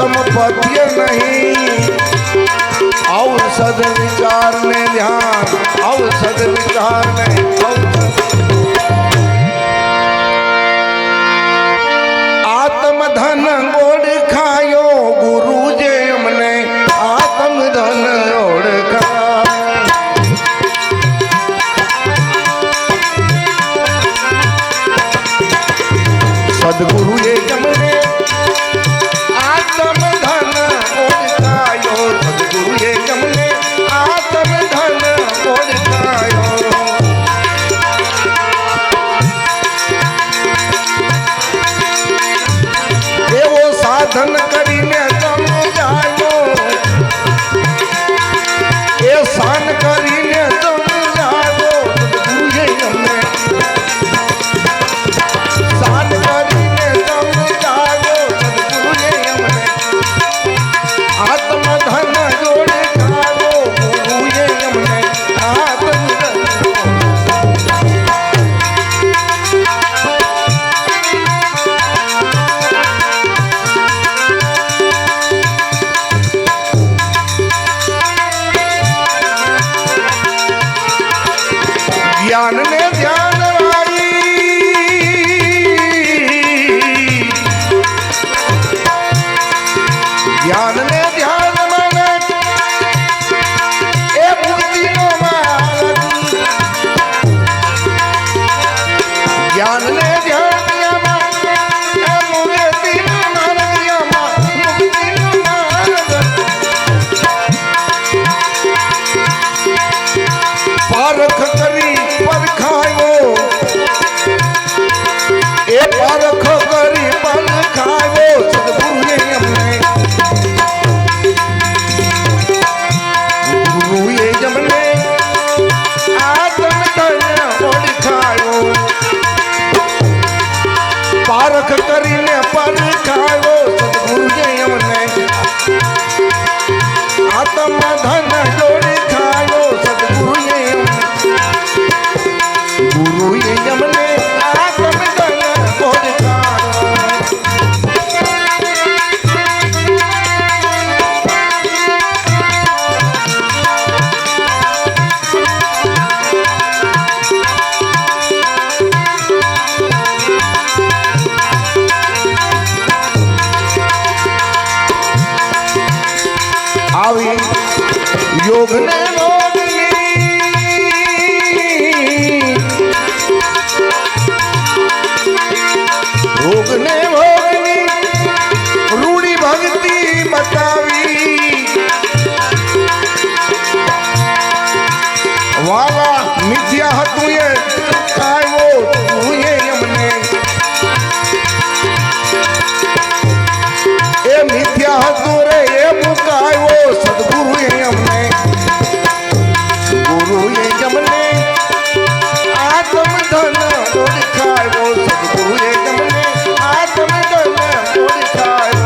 संपत्ति नहीं, औषध विचार ने ध्यान, औषध विचार ने आत्मधन ओळखायो गुरु जे हमने आत्मधन ओळखा। सदगुरु ये हमने आत्मधन ओळखायो, सदगुरु ये हमने आत्मधन ओळखायो। एवो साधन करीने समझायो, ए सान करीने समझायो, सदगुरु ये हमने सान करीने समझायो, सदगुरु ये हमने आत्मधन ओळखायो, गुरु ये हमने आत्मधन। ज्ञान ने ध्यान वाई, ज्ञान ने ध्यान माने ए मूर्ति नो मालक, ज्ञान ने ध्यान माने ए मूर्ति नो मालक, या मूर्ति नो मालक। पारख करी परखायो, ए पारख करी परखायो, सदगुरु ये हमने, गुरु ये हमने आत्मधन ओळखायो। पारख करीने परखायो, सदगुरु ये हमने आत्मधन ओळखायो, सदगुरु ये हमने, गुरु ये हमने आत्मधन ओळखायो। આવી योग ने मोगली, योग ने मोगली, रूढ़ी भक्ति बतावी। वाला मिथ्या हतु ये कायो, तू ये हमने ए मिथ्या हतु रे ए मुकायो, सदगुरु ये हमने, गुरु ये हमने आत्मधन ओळखायो, सदगुरु ये हमने आत्मधन ओळखायो।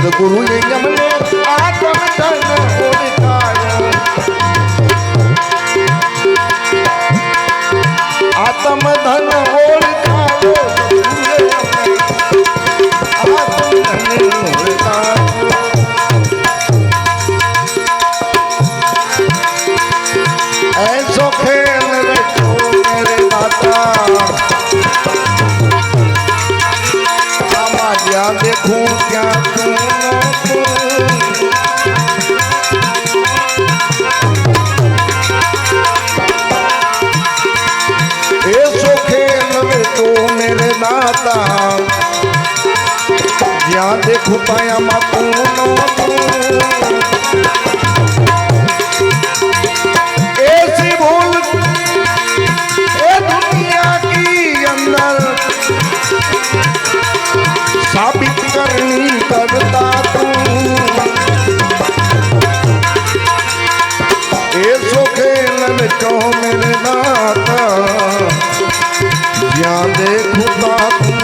સદગુરુએ યમને આત્મ ધન ઓળખાયો આત્મ ધન ઓળખાયો આત્મ ધન ઓળખાયો ऐसो खेल रचो मेरे दाता आमा ज्या देखूं क्या तू ऐसो खेल रचो मेरे दाता ज्या देखूं पाया मातू ऐसी भूल ए दुनिया की अंदर साबित करनी करता तू ऐसो खेल चो मेरे नाता ज्या देखूता तू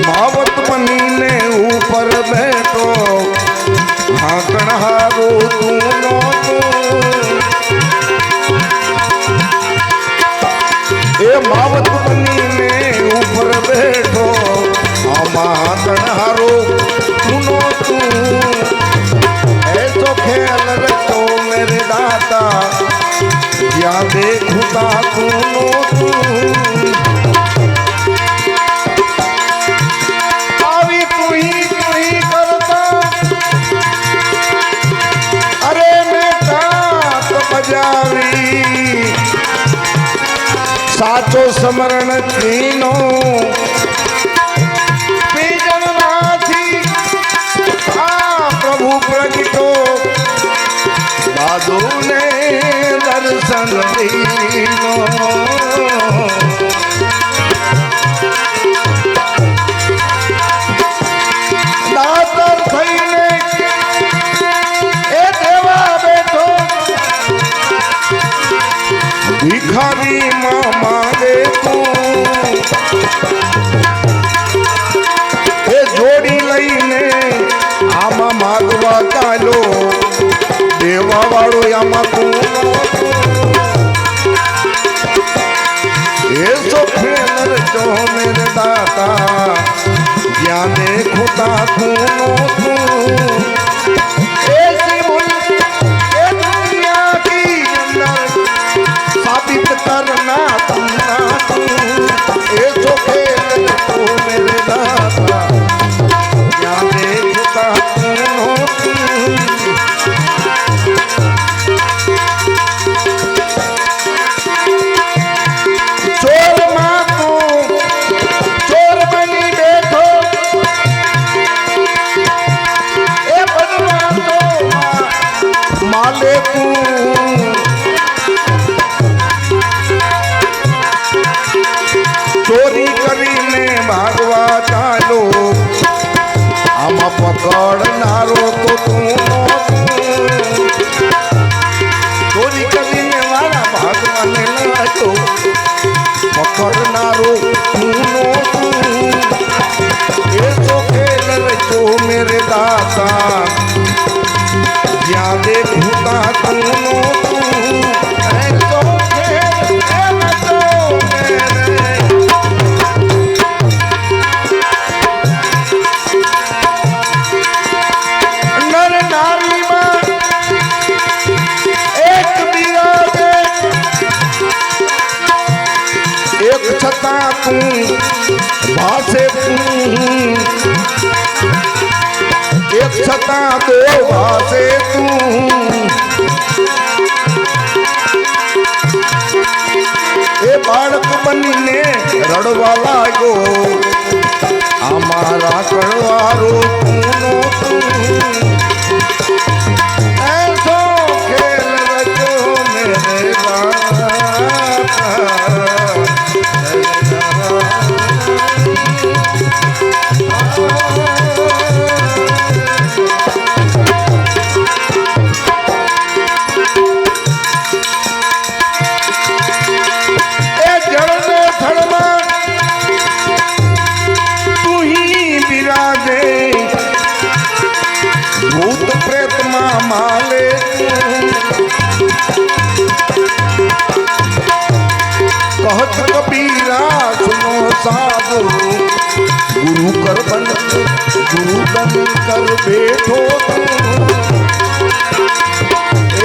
मावत बनी में ऊपर बैठो हारो सुनो तू ऐसो खेल रचो मेरे दाता या देखूता सुनो तू आवी तू ही करता अरे मैं तात बजावी साचो समरण तीनो बीजन नाथी आ प्रभु प्रगटो दादू ने दर्शन दीनो दातर थईने ए देवा बैठो भिखारी मांगे तू ए जोड़ी लईने आमा मागवा चालो देवा वाळो आमा तू ए सो खेल जो मेरे दाता ज्या देखूता तू ऐसी मुल्क ए दुनिया की अंदर साबित करना तुमना तू ऐसो खेल तू मेरे दाता क्या देखता तू चोर माँ तू चोर बनी बैठो ए बनवा तो माले तू चोरी करीने भागवा चालो आमा पकड़नारो तो तू चोरी करीने वाला भागवाने लाजो पकड़नारो तू ऐसो खेल रचो मेरे दाता ज्या देखूता तू ऐसो खेल रचो मेरे नर नारी में एक बिराजे एक छता तू भासे तू एक छता दो भासे तू ए बाळक बनीने रड़वा लागो आमारा कड़वारो तू पालन कर बैठो तू,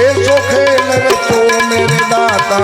ऐसो खेल रचो मेरे दाता